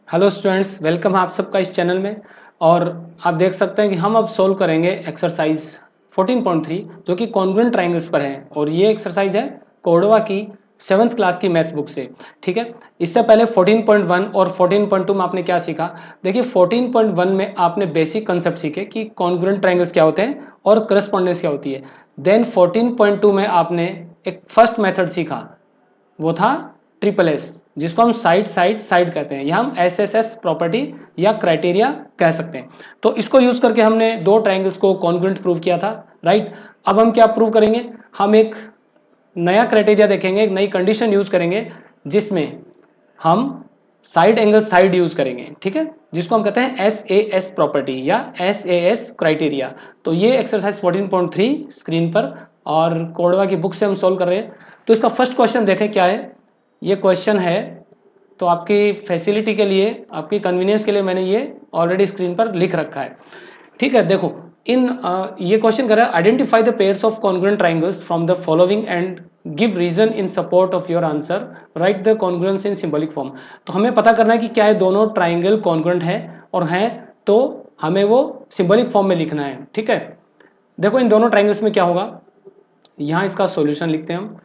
Hello students, welcome है आप सबका इस चैनल में। और आप देख सकते हैं कि हम अब सोल्व करेंगे एक्सरसाइज 14.3 जो कि कॉन्ग्रुएंट ट्रायंगल्स पर है। और ये एक्सरसाइज है कोर्डोवा की 7th क्लास की मैथ्स बुक से। ठीक है, इससे पहले 14.1 और 14.2 में आपने क्या सीखा। देखिए 14.1 में आपने बेसिक कंसेप्ट सीखे कि कॉन्ग्रुएंट ट्रायंगल्स क्या होते हैं और करस्पॉन्डेंस क्या होती है। देन 14.2 में आपने एक फर्स्ट मेथड सीखा, वो था ट्रिपल एस, जिसको हम साइड साइड साइड कहते हैं, या हम एस एस एस प्रॉपर्टी या क्राइटेरिया कह सकते हैं। तो इसको यूज करके हमने दो ट्रायंगल्स को कॉन्ग्रुएंट प्रूव किया था, राइट। अब हम क्या प्रूव करेंगे, हम एक नया क्राइटेरिया देखेंगे, एक नई कंडीशन यूज करेंगे जिसमें हम साइड एंगल साइड यूज करेंगे, ठीक है, जिसको हम कहते हैं एस ए एस प्रॉपर्टी या एस ए एस क्राइटेरिया। तो ये एक्सरसाइज 14.3 स्क्रीन पर और कोडवा की बुक से हम सोल्व कर रहे हैं। तो इसका फर्स्ट क्वेश्चन देखें क्या है। ये क्वेश्चन है, तो आपकी फैसिलिटी के लिए, आपकी कन्वीनियंस के लिए मैंने ये ऑलरेडी स्क्रीन पर लिख रखा है। ठीक है, देखो ये क्वेश्चन कर रहा है identify the pairs of congruent triangles from the following and give reason in support of your answer, write the congruence in symbolic form. तो हमें पता करना है कि क्या ये दोनों ट्राइंगल कॉन्ग्रुएंट है, और हैं तो हमें वो सिंबॉलिक फॉर्म में लिखना है। ठीक है, देखो इन दोनों ट्राइंगल्स में क्या होगा, यहाँ इसका सॉल्यूशन लिखते हैं हम।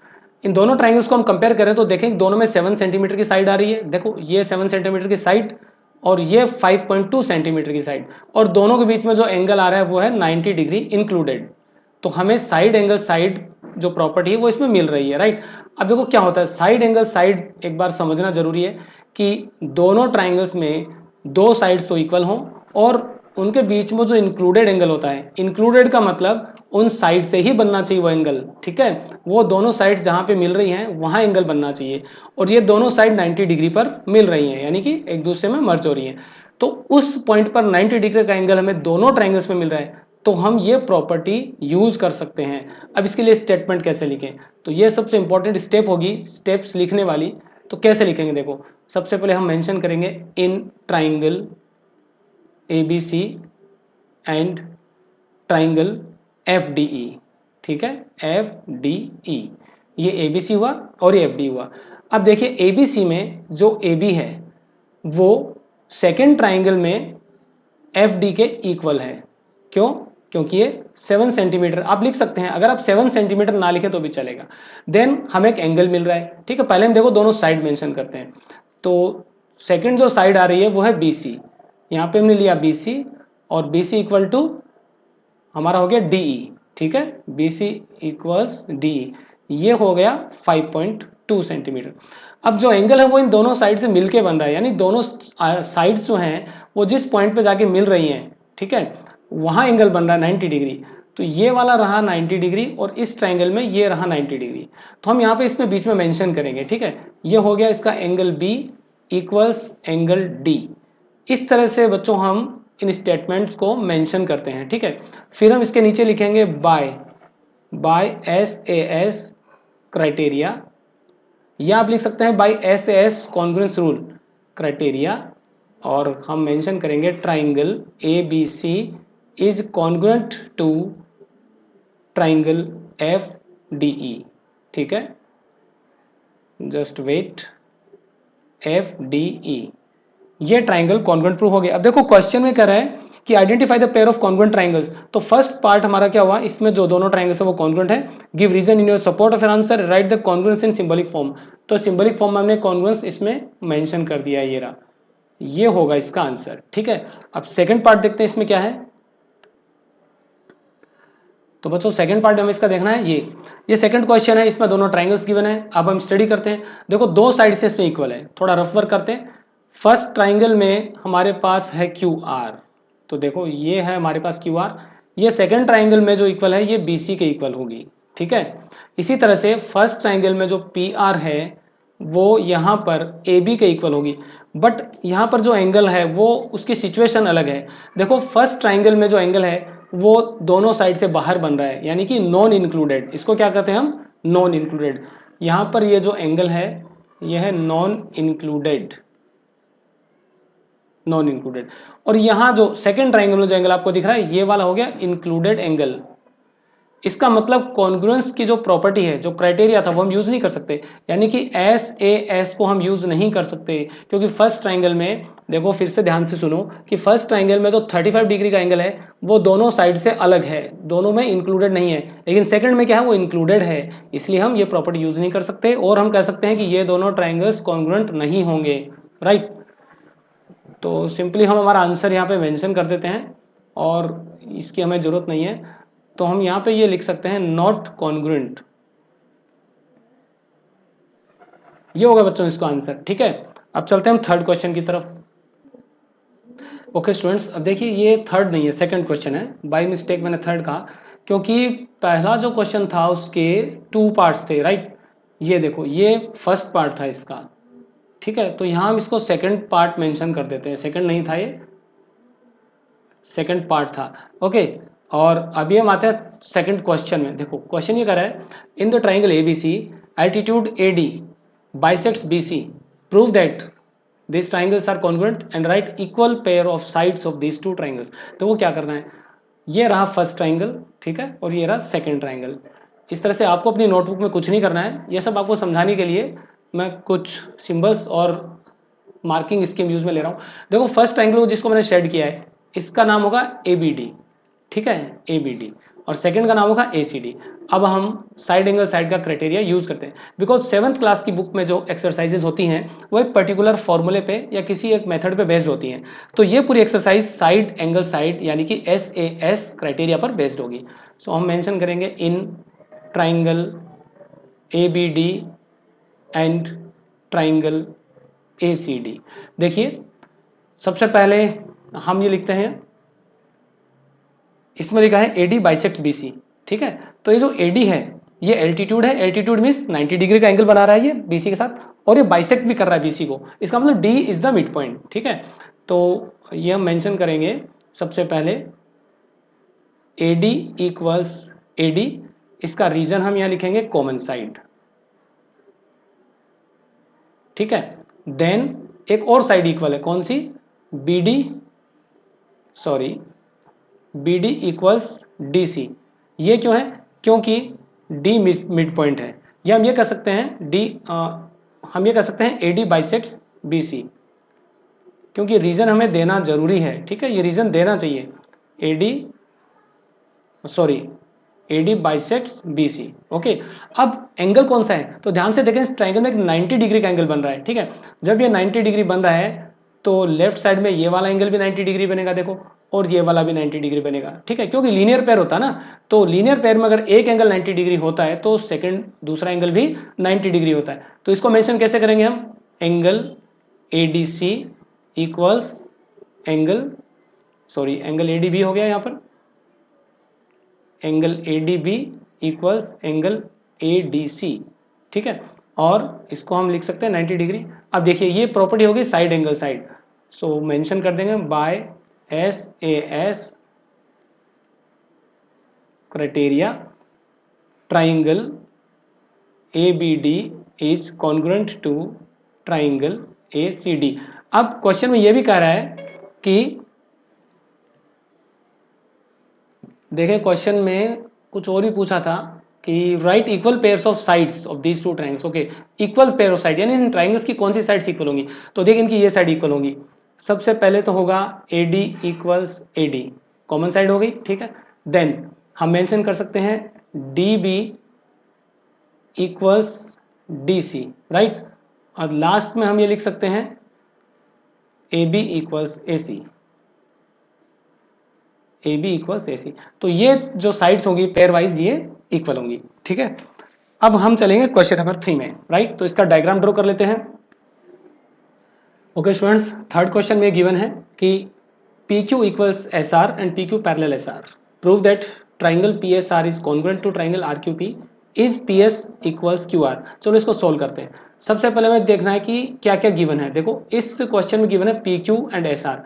इन दोनों ट्राइंगल्स को हम कंपेयर करें तो देखें दोनों में 7 सेंटीमीटर की साइड आ रही है। देखो ये 7 सेंटीमीटर की साइड और ये 5.2 सेंटीमीटर की साइड, और दोनों के बीच में जो एंगल आ रहा है वो है 90 डिग्री इंक्लूडेड। तो हमें साइड एंगल साइड जो प्रॉपर्टी है वो इसमें मिल रही है, राइट। अब देखो क्या होता है, साइड एंगल साइड एक बार समझना जरूरी है कि दोनों ट्राइंगल्स में दो साइड्स तो इक्वल हों, और उनके बीच में जो इंक्लूडेड एंगल होता है, इंक्लूडेड का मतलब उन साइड से ही बनना चाहिए वो एंगल, ठीक है। वो दोनों साइड्स जहां पे मिल रही हैं वहां एंगल बनना चाहिए, और ये दोनों साइड 90 डिग्री पर मिल रही हैं, यानी कि एक दूसरे में मर्ज हो रही हैं। तो उस पॉइंट पर 90 डिग्री का एंगल हमें दोनों ट्राइंगल्स में मिल रहा है, तो हम ये प्रॉपर्टी यूज कर सकते हैं। अब इसके लिए स्टेटमेंट कैसे लिखें, तो ये सबसे इंपॉर्टेंट स्टेप होगी, स्टेप्स लिखने वाली। तो कैसे लिखेंगे, देखो सबसे पहले हम मेंशन करेंगे in triangle ABC and triangle FDE। ठीक है, FDE, ये ABC हुआ और ये FD हुआ। अब देखिए ABC में जो AB है वो सेकेंड ट्राइंगल में FD के इक्वल है। क्यों, क्योंकि ये 7 सेंटीमीटर आप लिख सकते हैं, अगर आप 7 सेंटीमीटर ना लिखे तो भी चलेगा। देन हमें एक एंगल मिल रहा है, ठीक है। पहले हम देखो दोनों साइड मेंशन करते हैं। तो सेकंड जो साइड आ रही है वो है BC, यहाँ पे हमने लिया BC, और BC इक्वल टू हमारा हो गया DE। ठीक है, BC इक्वल्स DE, ये हो गया 5.2 सेंटीमीटर। अब जो एंगल है वो इन दोनों साइड से मिलके बन रहा है, यानी दोनों साइड्स जो हैं वो जिस पॉइंट पे जाके मिल रही हैं, ठीक है, वहां एंगल बन रहा है 90 डिग्री। तो ये वाला रहा 90 डिग्री और इस ट्राइंगल में ये रहा 90 डिग्री। तो हम यहाँ पे इसमें बीच में मेंशन करेंगे, ठीक है। ये हो गया इसका angle B equals angle D। इस तरह से बच्चों हम इन स्टेटमेंट्स को मेंशन करते हैं, ठीक है। फिर हम इसके नीचे लिखेंगे बाय SAS क्राइटेरिया, या आप लिख सकते हैं by SAS congruence rule criteria, और हम मेंशन करेंगे triangle ABC is congruent to triangle FDE। ठीक है, जस्ट वेट, FDE, ये ट्राइंगल कॉन्ग्रुएंट प्रूव हो गया। अब देखो क्वेश्चन में कह रहा है कि identify the pair of congruent triangles. तो फर्स्ट पार्ट हमारा क्या हुआ, इसमें जो दोनों ट्राइंगल्स है वो कॉन्ग्रुएंट है। Give reason in your support of your answer, write the congruence in symbolic form. तो सिंबॉलिक फॉर्म में हमने कॉन्ग्रुएंस इसमें मेंशन कर दिया है, ये रहा, ये होगा इसका आंसर। ठीक है, अब सेकंड पार्ट देखते हैं इसमें क्या है। तो बच्चों सेकंड पार्ट हमें इसका देखना है, ये सेकंड क्वेश्चन है, इसमें दोनों ट्राइंगल्स गिवन है। अब हम स्टडी करते हैं। देखो दो साइड से इसमें इक्वल है, थोड़ा रफ वर्क करते हैं। फर्स्ट ट्राइंगल में हमारे पास है QR, तो देखो ये है हमारे पास QR। ये सेकंड ट्राइंगल में जो इक्वल है ये BC के इक्वल होगी, ठीक है। इसी तरह से फर्स्ट ट्राइंगल में जो PR है वो यहाँ पर AB के इक्वल होगी, बट यहाँ पर जो एंगल है वो उसकी सिचुएशन अलग है। देखो फर्स्ट ट्राइंगल में जो एंगल है वो दोनों साइड से बाहर बन रहा है, यानी कि नॉन इंक्लूडेड, इसको क्या कहते हैं हम, नॉन इंक्लूडेड। यहाँ पर ये जो एंगल है ये है नॉन इंक्लूडेड, नॉन इंक्लूडेड। और यहाँ जो सेकंड ट्राइंगल में जो एंगल आपको दिख रहा है ये वाला हो गया इंक्लूडेड एंगल। इसका मतलब कॉन्ग्रुएंस की जो प्रॉपर्टी है, जो क्राइटेरिया था, वो हम यूज नहीं कर सकते, यानी कि SAS को हम यूज नहीं कर सकते, क्योंकि फर्स्ट ट्राइंगल में देखो फिर से ध्यान से सुनो कि फर्स्ट ट्राइंगल में जो 35 डिग्री का एंगल है वो दोनों साइड से अलग है, दोनों में इंक्लूडेड नहीं है, लेकिन सेकंड में क्या है वो इंक्लूडेड है, इसलिए हम ये प्रॉपर्टी यूज नहीं कर सकते और हम कह सकते हैं कि ये दोनों ट्राइंगल्स कॉन्ग्रुएंट नहीं होंगे, राइट। तो सिंपली हम हमारा आंसर यहाँ पे मेंशन कर देते हैं और इसकी हमें जरूरत नहीं है, तो हम यहाँ पे ये लिख सकते हैं नॉट कॉन्ग्रुएंट, ये होगा बच्चों इसका आंसर, ठीक है। अब चलते हैं हम थर्ड क्वेश्चन की तरफ। ओके स्टूडेंट्स, अब देखिए ये थर्ड नहीं है, सेकंड क्वेश्चन है, बाय मिस्टेक मैंने थर्ड कहा, क्योंकि पहला जो क्वेश्चन था उसके 2 पार्ट्स थे, राइट। ये देखो ये फर्स्ट पार्ट था इसका, ठीक है, तो यहाँ हम इसको सेकंड पार्ट मेंशन कर देते हैं, सेकंड नहीं था ये, सेकंड पार्ट था, ओके। और अभी हम आते हैं सेकंड क्वेश्चन में। देखो क्वेश्चन ये कर रहा है, in the triangle ABC altitude AD bisects BC, prove that these triangles are congruent and write equal pair of sides of these two triangles। तो वो क्या करना है, ये रहा फर्स्ट ट्राइंगल, ठीक है, और ये रहा सेकंड ट्राइंगल। इस तरह से आपको अपनी नोटबुक में कुछ नहीं करना है, ये सब आपको समझाने के लिए मैं कुछ सिंबल्स और मार्किंग स्कीम यूज में ले रहा हूँ। देखो फर्स्ट ट्राइंगल जिसको मैंने शेड किया है इसका नाम होगा ए बी डी, ठीक है, ए बी डी, और सेकंड का नाम होगा ए सी डी। अब हम साइड एंगल साइड का क्राइटेरिया यूज करते हैं, बिकॉज 7th क्लास की बुक में जो एक्सरसाइजेज होती हैं वो एक पर्टिकुलर फॉर्मूले पे या किसी एक मेथड पे बेस्ड होती हैं, तो ये पूरी एक्सरसाइज साइड एंगल साइड यानी कि SAS क्राइटेरिया पर बेस्ड होगी। सो हम मेंशन करेंगे in triangle A B D and triangle A C D. देखिए सबसे पहले हम ये लिखते हैं, इसमें लिखा है एडी बाइसेक्ट बीसी, ठीक है, तो ये जो एडी है ये एल्टीट्यूड है, एल्टीट्यूड मींस 90 डिग्री का एंगल बना रहा है ये बीसी के साथ, और ये बाइसेक्ट भी कर रहा है बीसी को, इसका मतलब D is the mid point, ठीक है। तो ये हम मेंशन करेंगे सबसे पहले एडी इक्वल्स एडी, इसका रीजन हम यहाँ लिखेंगे कॉमन साइड, ठीक है। देन एक और साइड इक्वल है, कौन सी, B D, sorry B D equals D C, ये क्यों है, क्योंकि डी मिड पॉइंट है, या हम ये कह सकते हैं डी, हम ये कह सकते हैं A D bisects B C, क्योंकि रीजन हमें देना जरूरी है, ठीक है, ये रीजन देना चाहिए, A D, sorry A D bisects B C, okay. अब एंगल कौन सा है, तो ध्यान से देखें इस ट्राइंगल में एक 90 डिग्री का एंगल बन रहा है, ठीक है। जब ये 90 डिग्री बन रहा है तो लेफ्ट साइड में ये वाला एंगल भी 90 डिग्री बनेगा, देखो, और ये वाला भी 90 डिग्री बनेगा, ठीक है, क्योंकि लीनियर पेयर होता है ना, तो लीनियर पेयर में अगर एक एंगल 90 डिग्री होता है तो सेकंड दूसरा एंगल भी 90 डिग्री होता है। तो इसको मेंशन कैसे करेंगे हम, angle A D C equals angle, sorry angle A D B हो गया यहाँ पर, angle A D B equals angle A D C, ठीक है, और इसको हम लिख सकते हैं 90 डिग्री। अब देखिए ये प्रॉपर्टी होगी साइड एंगल साइड, सो मेंशन कर देंगे bye SAS criteria triangle ABD is congruent to triangle ACD। अब क्वेश्चन में ये भी कह रहा है कि देखें क्वेश्चन में कुछ और भी पूछा था कि right equal pairs of sides of these two triangles, okay, equal pair of side यानी इन ट्राइंगल्स की कौन सी साइड्स इक्वल होंगी, तो देखिए इनकी ये साइड इक्वल होंगी। सबसे पहले तो होगा AD equals AD, common side हो गई, ठीक है। देन हम मेंशन कर सकते हैं DB इक्वल्स DC, राइट, और लास्ट में हम ये लिख सकते हैं AB equals AC, AB equals AC। तो ये जो साइड्स होंगी पेयर वाइज ये इक्वल होंगी, ठीक है। अब हम चलेंगे क्वेश्चन नंबर 3 में, राइट, तो इसका डायग्राम ड्रॉ कर लेते हैं। ओके स्टूडेंट्स, थर्ड क्वेश्चन में गिवन है कि PQ equals SR and PQ parallel SR, prove that triangle PSR is congruent to triangle RQP, is PS equals QR। चलो इसको सोल्व करते हैं। सबसे पहले हमें देखना है कि क्या क्या गिवन है। देखो इस क्वेश्चन में गिवन है PQ एंड SR,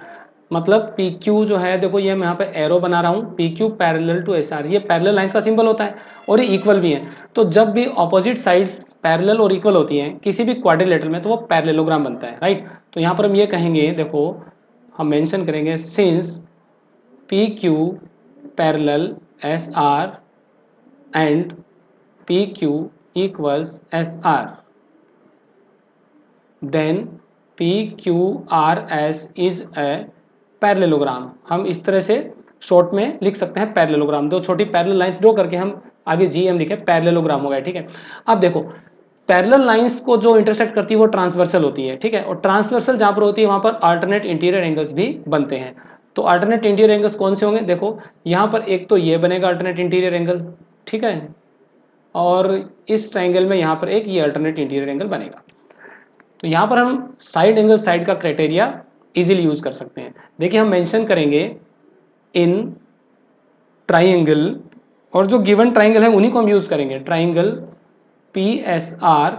मतलब PQ जो है, देखो ये मैं यहाँ पे एरो बना रहा हूँ, PQ पैरेलल टू SR, ये पैरेलल लाइंस का सिंबल होता है और ये इक्वल भी है। तो जब भी ऑपोजिट साइड्स पैरेलल और इक्वल होती हैं किसी भी क्वाड्रिलेटरल में तो वो पैरेललोग्राम बनता है, राइट। तो यहाँ पर हम ये कहेंगे, देखो हम मेंशन करेंगे since PQ parallel SR and PQ equals SR, then PQRS is a parallelogram. हम इस तरह से शॉर्ट में लिख सकते हैं पैरेललोग्राम। दो छोटी पैरेलल लाइंस ड्रॉ करके हम आगे GM लिखे, पैरेललोग्राम हो गया। ठीक है, अब देखो पैरेलल लाइंस को जो इंटरसेक्ट करती है वो ट्रांसवर्सल होती है। ठीक है, और ट्रांसवर्सल जहां पर होती है वहां पर अल्टरनेट इंटीरियर एंगल्स भी बनते हैं। तो अल्टरनेट इंटीरियर एंगल्स कौन से होंगे? देखो यहाँ पर एक तो ये बनेगा अल्टरनेट इंटीरियर एंगल, ठीक है, और इस ट्राइंगल में यहाँ पर एक ये अल्टरनेट इंटीरियर एंगल बनेगा। तो यहाँ पर हम साइड एंगल साइड का क्राइटेरिया इजीली यूज कर सकते हैं। देखिए हम मेंशन करेंगे इन ट्राइंगल, और जो गिवन ट्राइंगल है उन्हीं को हम यूज करेंगे, triangle PSR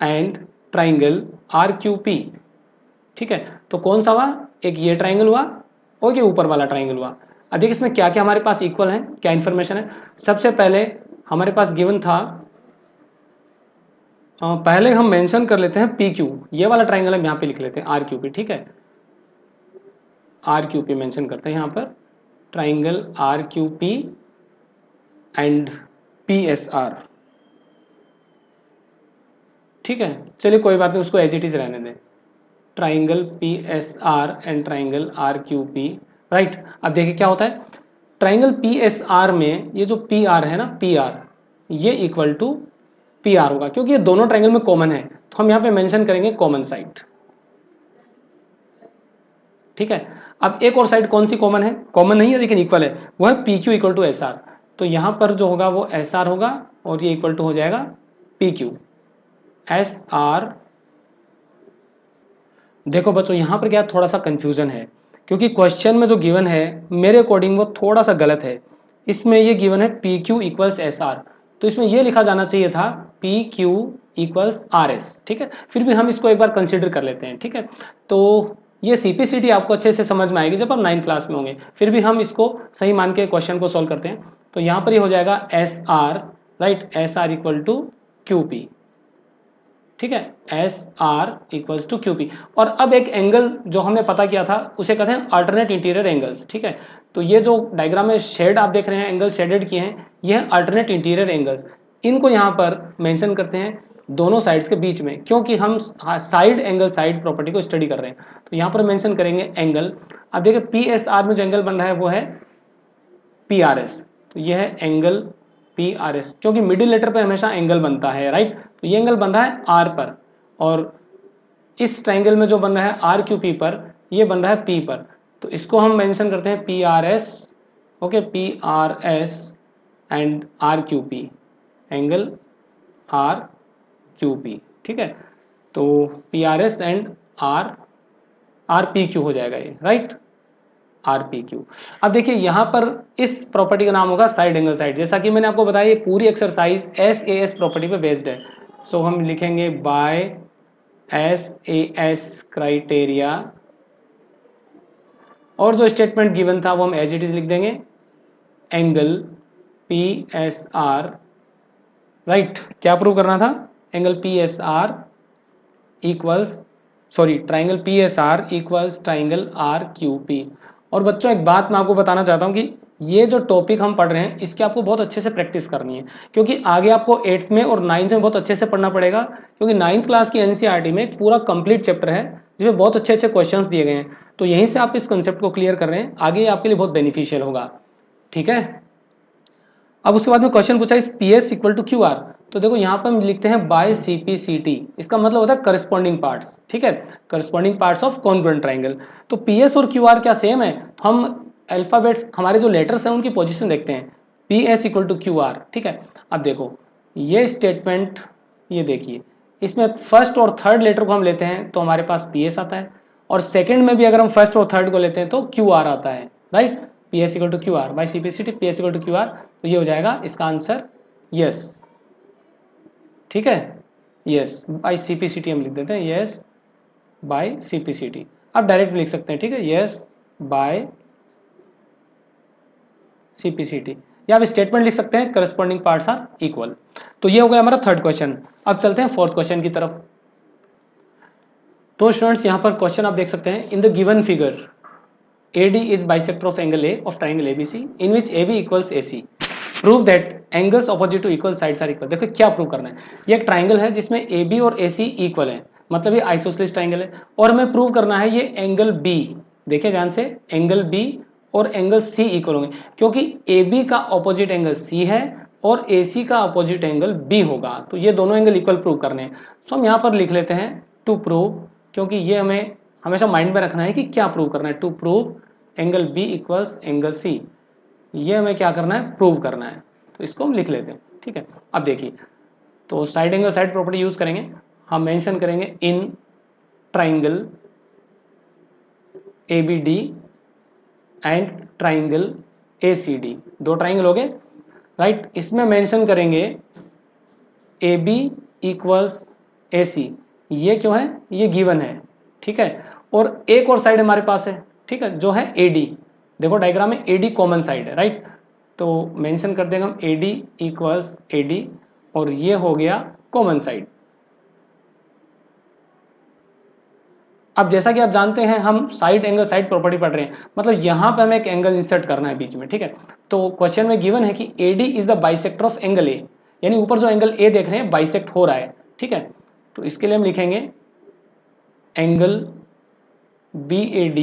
and triangle RQP। ठीक है, तो कौन सा हुआ? एक ये ट्राइंगल हुआ और ये ऊपर वाला ट्राइंगल हुआ। अब देखिए इसमें क्या क्या हमारे पास इक्वल है, क्या इंफॉर्मेशन है। सबसे पहले हमारे पास गिवन था, पहले हम मेंशन कर लेते हैं PQ, ये वाला ट्राइंगल हम यहाँ पे लिख लेते हैं RQP। ठीक है, RQP मेंशन करते हैं यहाँ पर, ट्राइंगल RQP एंड PSR। ठीक है, चलिए कोई बात नहीं, उसको एज इट इज रहने दें, triangle PSR and triangle RQP। Right, अब देखिए क्या होता है, ट्राइंगल PSR में ये जो PR है ना, PR ये इक्वल टू PR होगा, क्योंकि ये दोनों ट्राइंगल में कॉमन है। तो हम यहाँ पे मेंशन करेंगे कॉमन साइड। ठीक है, अब एक और साइड कौन सी कॉमन है? कॉमन नहीं है लेकिन इक्वल है, वो है PQ इक्वल टू SR। तो यहाँ पर जो होगा वो SR होगा और ये इक्वल टू हो जाएगा PQ SR। देखो बच्चों यहाँ पर क्या थोड़ा सा कंफ्यूजन है, क्योंकि क्वेश्चन में जो गिवन है मेरे अकॉर्डिंग वो थोड़ा सा गलत है। इसमें ये गिवन है PQ इक्वल्स SR, तो इसमें ये लिखा जाना चाहिए था PQ इक्वल्स RS। ठीक है, फिर भी हम इसको एक बार कंसिडर कर लेते हैं। ठीक है, तो ये CPCT आपको अच्छे से समझ में आएगी जब आप 9th क्लास में होंगे, फिर भी हम इसको सही मान के क्वेश्चन को सॉल्व करते हैं। तो यहाँ पर ये हो जाएगा SR, right, SR equal to QP। ठीक है, SR इक्वल्स टू QP। और अब एक एंगल जो हमने पता किया था उसे कहते हैं अल्टरनेट इंटीरियर एंगल्स। ठीक है, तो ये जो डायग्राम में शेड आप देख रहे हैं, एंगल शेडेड किए हैं, ये है अल्टरनेट इंटीरियर एंगल्स। इनको यहाँ पर मेंशन करते हैं दोनों साइड्स के बीच में, क्योंकि हम साइड एंगल साइड प्रॉपर्टी को स्टडी कर रहे हैं। तो यहाँ पर मेंशन करेंगे एंगल। अब देखिए PSR में जो एंगल बन रहा है वो है PRS, तो ये है एंगल PRS, क्योंकि मिडिल लेटर पे हमेशा एंगल बनता है। राइट, तो ये एंगल बन रहा है R पर, और इस ट्राइंगल में जो बन रहा है RQP पर, ये बन रहा है P पर। तो इसको हम मेंशन करते हैं PRS। Okay, PRS and RQP, angle RQP। ठीक है, तो PRS एंड RPQ हो जाएगा ये, राइट, RPQ। अब देखिए यहाँ पर इस प्रॉपर्टी का नाम होगा साइड एंगल साइड। जैसा कि मैंने आपको बताया ये पूरी एक्सरसाइज SAS प्रॉपर्टी पे बेस्ड है। सो हम लिखेंगे बाय SAS क्राइटेरिया, और जो स्टेटमेंट गिवन था वो हम एज इट इज लिख देंगे, एंगल PSR। राइट, क्या प्रूव करना था? Angle PSR equals, sorry, triangle PSR equals triangle RQP। और बच्चों एक बात मैं आपको बताना चाहता हूँ कि ये जो टॉपिक हम पढ़ रहे हैं इसकी आपको बहुत अच्छे से प्रैक्टिस करनी है, क्योंकि आगे आपको 8th में और 9th में बहुत अच्छे से पढ़ना पड़ेगा। क्योंकि 9th क्लास की NCERT में एक पूरा कंप्लीट चैप्टर है जिसमें बहुत अच्छे अच्छे क्वेश्चंस दिए गए हैं। तो यहीं से आप इस कंसेप्ट को क्लियर कर रहे हैं, आगे आपके लिए बहुत बेनिफिशियल होगा। ठीक है, अब उसके बाद में क्वेश्चन पूछा इस PS इक्वल टू QR। तो देखो यहाँ पर हम लिखते हैं बाय CPCT, इसका मतलब होता है करस्पॉन्डिंग पार्ट्स। ठीक है, corresponding parts of congruent triangle. तो PS और QR क्या सेम है? हम अल्फाबेट्स, हमारे जो लेटर्स हैं उनकी पोजीशन देखते हैं, PS इक्वल टू QR। ठीक है, अब देखो ये स्टेटमेंट, ये देखिए इसमें फर्स्ट और थर्ड लेटर को हम लेते हैं तो हमारे पास PS आता है, और सेकेंड में भी अगर हम फर्स्ट और थर्ड को लेते हैं तो QR आता है। Right, PS equal to QR by CPCT, PS equal to QR। तो ये हो जाएगा इसका आंसर यस। ठीक है, यस बाई CPCT हम लिख देते हैं, यस बाई CPCT। आप डायरेक्ट लिख सकते हैं, ठीक है, यस बाय CPCT, या आप स्टेटमेंट लिख सकते हैं करस्पॉन्डिंग पार्ट्स आर इक्वल। तो ये हो गया हमारा थर्ड क्वेश्चन। अब चलते हैं फोर्थ क्वेश्चन की तरफ। तो स्टूडेंट्स यहाँ पर क्वेश्चन आप देख सकते हैं, in the given figure AD is bisector of angle A of triangle ABC in which AB equals AC. Prove that angles opposite to equal sides are equal. देखो क्या प्रूव करना है, ये एक ट्राइंगल है जिसमें AB और AC इक्वल है, मतलब ये आइसोसेलेस ट्राइंगल है। और हमें प्रूव करना है ये एंगल बी, देखिए ध्यान से, एंगल बी और एंगल सी इक्वल होंगे, क्योंकि ए बी का ऑपोजिट एंगल सी है और ए सी का ऑपोजिट एंगल बी होगा, तो ये दोनों एंगल इक्वल प्रूव करने हैं। तो हम यहाँ पर लिख लेते हैं टू प्रूव, क्योंकि ये हमें हमेशा माइंड में रखना है कि क्या प्रूव करना है। To prove angle B equals angle C, ये हमें क्या करना है, प्रूव करना है। तो इसको हम लिख लेते हैं, ठीक है। अब देखिए, तो side angle side property use करेंगे, हम मेंशन करेंगे in triangle A B D and triangle A C D, दो ट्राइंगल हो गए, राइट। इसमें मेंशन करेंगे ए बी इक्वल्स ए सी, ये क्यों है, ये गिवन है, ठीक है। और एक और साइड हमारे पास है, ठीक है, जो है ए डी, देखो डायग्राम में ए डी कॉमन साइड है, राइट। तो मेंशन कर देंगे हम A D equals A D, और ये हो गया कॉमन साइड। अब जैसा कि आप जानते हैं हम साइड एंगल साइड प्रॉपर्टी पढ़ रहे हैं, मतलब यहां पे हमें एक एंगल इंसर्ट करना है बीच में, ठीक है। तो क्वेश्चन में गिवन है कि AD is the bisector of angle A, यानी ऊपर जो एंगल ए देख रहे हैं बाइसेक्ट हो रहा है, ठीक है। तो इसके लिए हम लिखेंगे angle BAD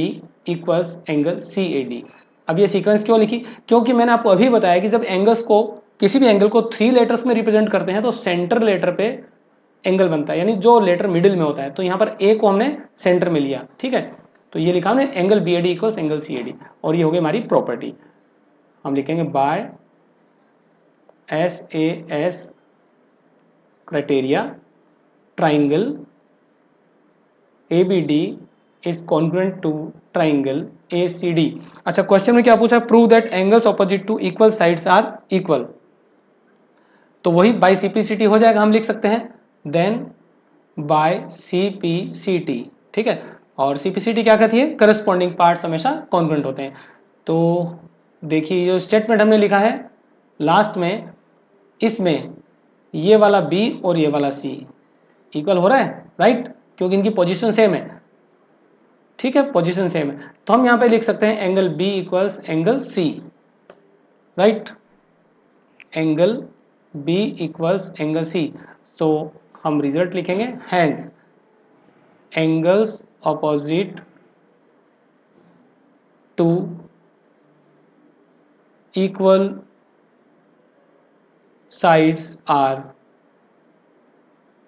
equals angle CAD। अब ये सीक्वेंस क्यों लिखी, क्योंकि मैंने आपको अभी बताया कि जब एंगल्स को, किसी भी एंगल को 3 लेटर्स में रिप्रेजेंट करते हैं तो सेंटर लेटर पे एंगल बनता है, यानी जो लेटर मिडिल में होता है। तो यहाँ पर ए को हमने सेंटर में लिया, ठीक है। तो ये लिखा हमने angle BAD equals angle CAD, और ये हो गई हमारी प्रॉपर्टी। हम लिखेंगे by SAS criteria triangle ABD is congruent to triangle ACD। अच्छा, क्वेश्चन में क्या पूछा, prove that angles opposite to equal sides are equal, तो वही बाय CPCT हो जाएगा, हम लिख सकते हैं देन बाय CPCT, ठीक है। और CPCT क्या कहती है, करस्पॉन्डिंग पार्ट्स हमेशा कॉन्ग्रुएंट होते हैं। तो देखिए जो स्टेटमेंट हमने लिखा है लास्ट में, इसमें ये वाला B और ये वाला C इक्वल हो रहा है, राइट, क्योंकि इनकी पोजीशन सेम है, ठीक है, पोजीशन सेम है। तो हम यहाँ पे लिख सकते हैं angle B equals angle C, right, angle B equals angle C। तो हम रिजल्ट लिखेंगे hence angles opposite to equal sides are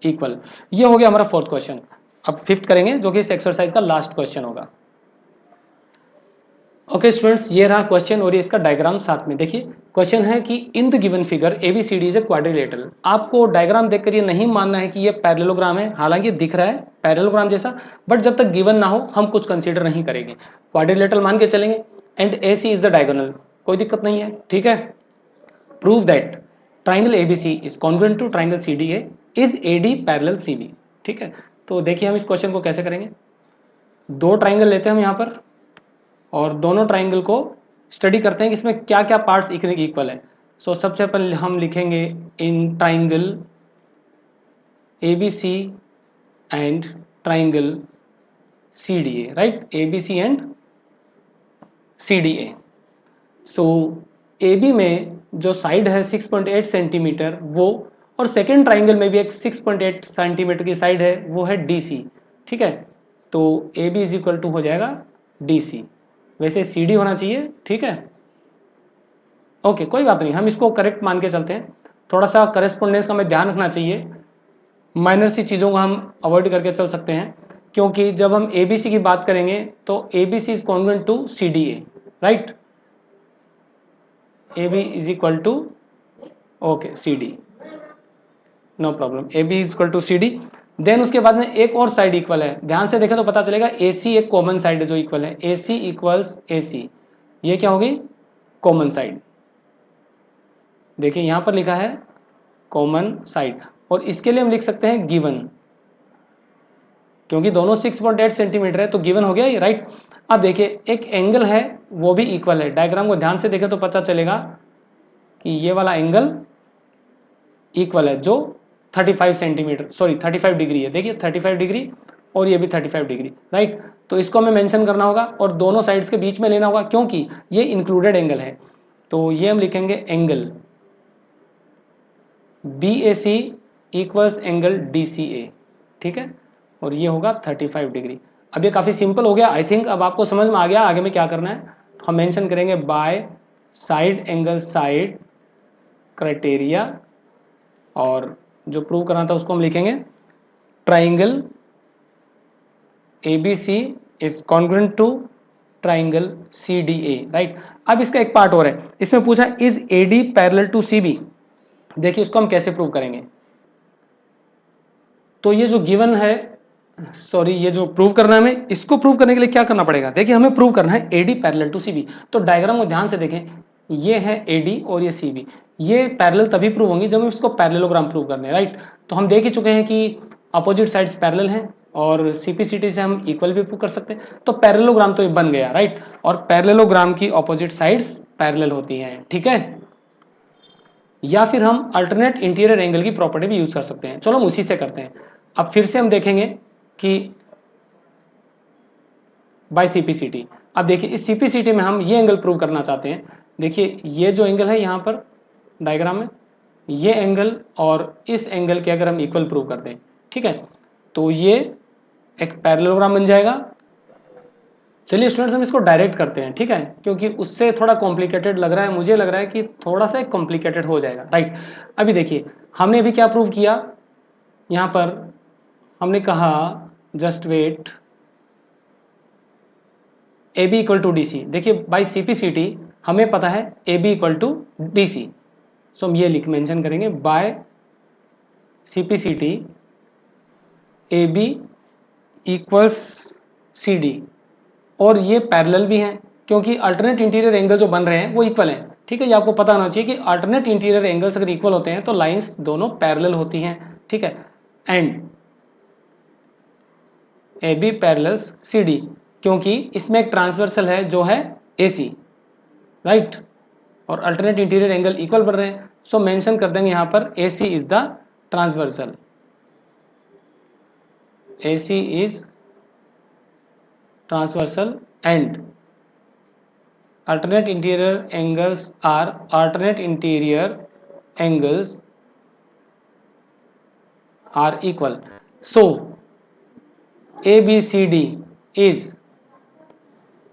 equal. ये हो गया हमारा फोर्थ क्वेश्चन। अब फिफ्थ करेंगे जो कि इस एक्सरसाइज का लास्ट क्वेश्चन होगा। ओके स्टूडेंट्स, ये रहा क्वेश्चन और ये इसका डायग्राम साथ में देखिए। क्वेश्चन है कि in the given figure ABCD is a quadrilateral. आपको डायग्राम देखकर ये नहीं मानना है कि ये पैरेललोग्राम है, हालांकि दिख रहा है पैरेललोग्राम जैसा, बट जब तक गिवन ना हो हम कुछ कंसीडर नहीं करेंगे, क्वाड्रिलेटरल मान के चलेंगे। And AC is the diagonal, कोई दिक्कत नहीं है, ठीक है। Prove that triangle ABC is congruent to triangle CDA is AD parallel CB, ठीक है। तो देखिए हम इस क्वेश्चन को कैसे करेंगे, दो ट्राइंगल लेते हैं हम यहाँ पर और दोनों ट्राइंगल को स्टडी करते हैं कि इसमें क्या क्या पार्ट्स इक्वल है। सो सबसे पहले हम लिखेंगे in triangle ABC and triangle CDA, right, ABC and CDA। So AB में जो साइड है 6.8 सेंटीमीटर वो, और सेकेंड ट्राइंगल में भी एक 6.8 सेंटीमीटर की साइड है, वो है DC, ठीक है। तो AB इज इक्वल टू हो जाएगा DC, वैसे CD होना चाहिए, ठीक है। ओके, कोई बात नहीं, हम इसको करेक्ट मान के चलते हैं। थोड़ा सा करेस्पॉन्डेंस का हमें ध्यान रखना चाहिए, माइनर सी चीज़ों को हम अवॉइड करके चल सकते हैं, क्योंकि जब हम ABC की बात करेंगे तो ABC is congruent to CDA, right, AB is equal to okay CD, no problem, AB is equal to CD। Then उसके बाद में एक और साइड इक्वल है, ध्यान से देखें तो पता चलेगा AC एक कॉमन साइड है जो इक्वल है, AC इक्वल्स AC, ये क्या होगी, कॉमन साइड। देखिए यहां पर लिखा है कॉमन साइड, और इसके लिए हम लिख सकते हैं गिवन, क्योंकि दोनों 6.8 सेंटीमीटर है तो गिवन हो गया ये, राइट। अब देखिए एक एंगल है वो भी इक्वल है, डायग्राम को ध्यान से देखें तो पता चलेगा कि ये वाला एंगल इक्वल है जो 35 सेंटीमीटर, सॉरी 35 डिग्री है, देखिए 35 डिग्री और ये भी 35 डिग्री, राइट। तो इसको हमें मेंशन करना होगा और दोनों साइड्स के बीच में लेना होगा, क्योंकि ये इंक्लूडेड एंगल है। तो ये हम लिखेंगे angle BAC equals angle DCA, ठीक है। और ये होगा 35 डिग्री। अब ये काफ़ी सिंपल हो गया आई थिंक। अब आपको समझ में आ गया आगे में क्या करना है। हम मेंशन करेंगे by side angle side criteria, और जो प्रूव करना था उसको हम लिखेंगे triangle ABC is congruent to triangle CDA, right. अब इसका एक पार्ट और है, इसमें पूछा is AD parallel to CB। देखिए इसको हम कैसे प्रूव करेंगे। तो ये जो गिवन है, सॉरी, ये जो प्रूव करना है हमें, इसको प्रूव करने के लिए क्या करना पड़ेगा। देखिए हमें प्रूव करना है AD पैरेलल टू CB। तो डायग्राम को ध्यान से देखें, ये है AD और ये CB। ये पैरेलल तभी प्रूव होंगी जब हम इसको पैरेललोग्राम प्रूव करने, राइट। तो हम देख ही चुके हैं कि अपोजिट साइड्स पैरेलल हैं और CPCT से हम इक्वल भी प्रूव कर सकते हैं। तो पैरेललोग्राम तो ये बन गया, राइट। और पैरेललोग्राम की अपोजिट साइड्स पैरेलल होती हैं, ठीक है। या फिर हम अल्टरनेट इंटीरियर एंगल की प्रॉपर्टी भी यूज कर सकते हैं। चलो हम उसी से करते हैं। अब फिर से हम देखेंगे कि बाय CPCT। अब देखिए इस CPCT में हम ये एंगल प्रूव करना चाहते हैं। देखिए ये जो एंगल है यहाँ पर डायग्राम में, ये एंगल और इस एंगल के अगर हम इक्वल प्रूव करते हैं, ठीक है, तो ये एक पैरेललोग्राम बन जाएगा। चलिए स्टूडेंट्स हम इसको डायरेक्ट करते हैं, ठीक है, क्योंकि उससे थोड़ा कॉम्प्लिकेटेड लग रहा है, मुझे लग रहा है कि थोड़ा सा कॉम्प्लिकेटेड हो जाएगा, राइट। अभी देखिए हमने अभी क्या प्रूव किया, यहाँ पर हमने कहा just wait AB equal to DC। देखिए बाई CPCT हमें पता है AB equal to DC, so हम ये लिख मेंशन करेंगे by CPCT AB equals CD। और ये पैरेलल भी हैं क्योंकि अल्टरनेट इंटीरियर एंगल जो बन रहे हैं वो इक्वल हैं, ठीक है। ये आपको पता होना चाहिए कि अल्टरनेट इंटीरियर एंगल्स अगर इक्वल होते हैं तो लाइंस दोनों पैरेलल होती हैं, ठीक है। एंड AB पैरेलल्स CD, क्योंकि इसमें एक ट्रांसवर्सल है जो है AC, राइट। और अल्टरनेट इंटीरियर एंगल इक्वल बन रहे हैं, सो मेंशन कर देंगे यहाँ पर AC is the transversal, AC is transversal and alternate interior angles are equal. So ABCD is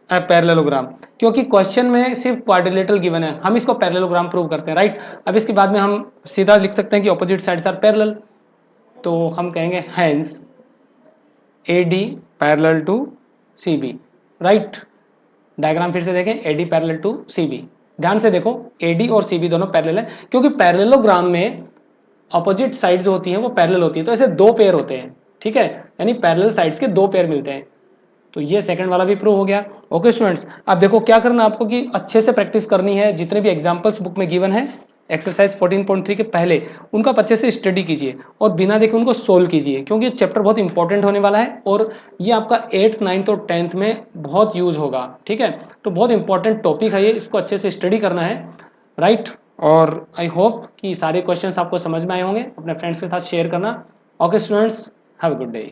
a parallelogram। क्योंकि क्वेश्चन में सिर्फ क्वाड्रिलेटरल गिवन है, हम इसको पैरेललोग्राम प्रूव करते हैं, राइट। अब इसके बाद में हम सीधा लिख सकते हैं कि ऑपोजिट साइड्स आर पैरेलल, तो हम कहेंगे hence AD parallel to CB, right. Diagram फिर से देखें, AD पैरेलल टू CB। ध्यान से देखो AD और CB दोनों पैरेलल है, क्योंकि पैरेललोग्राम में अपोजिट साइड्स होती हैं वो पैरेलल होती है, तो ऐसे दो पेयर होते हैं, ठीक है, यानी पैरेलल साइड्स के दो पेयर मिलते हैं। तो ये सेकंड वाला भी प्रूव हो गया। ओके स्टूडेंट्स, अब देखो क्या करना है आपको कि अच्छे से प्रैक्टिस करनी है। जितने भी एग्जांपल्स बुक में गिवन है एक्सरसाइज 14.3 के पहले, उनका अच्छे से स्टडी कीजिए और बिना देखे उनको सोल्व कीजिए, क्योंकि ये चैप्टर बहुत इंपॉर्टेंट होने वाला है और ये आपका 8th 9th और 10th में बहुत यूज होगा, ठीक है। तो बहुत इंपॉर्टेंट टॉपिक है ये, इसको अच्छे से स्टडी करना है, राइट। और आई होप कि सारे क्वेश्चंस आपको समझ में आए होंगे। अपने फ्रेंड्स के साथ शेयर करना। Okay students, have a good day.